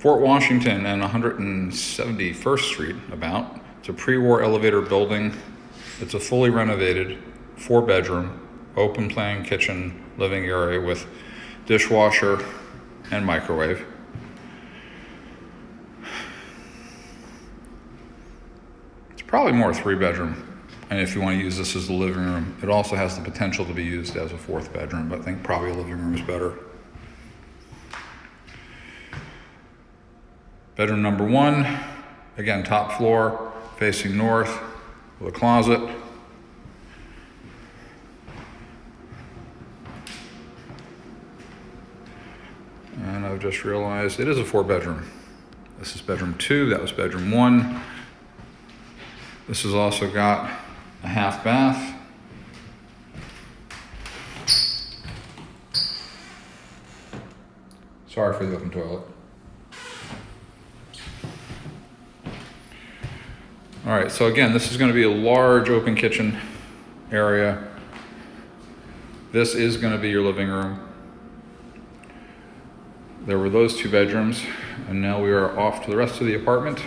Fort Washington and 171st Street about. It's a pre-war elevator building. It's a fully renovated 4-bedroom, open plan kitchen living area with dishwasher and microwave. It's probably more a 3-bedroom. And if you want to use this as the living room, it also has the potential to be used as a 4th bedroom, but I think probably a living room is better. Bedroom number 1, again, top floor, facing north, with a closet. And I've just realized it is a 4-bedroom. This is bedroom 2, that was bedroom 1. This has also got a half bath. Sorry for the open toilet. All right, so again, this is going to be a large open kitchen area. This is going to be your living room. There were those 2 bedrooms, and now we are off to the rest of the apartment.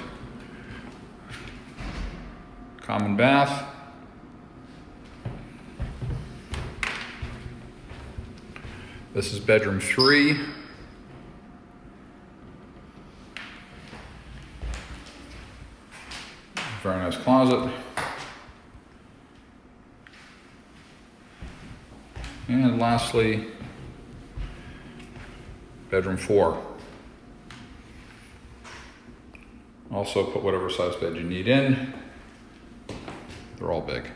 Common bath. This is bedroom 3. Very nice closet. And lastly, bedroom 4. Also put whatever size bed you need in. They're all big.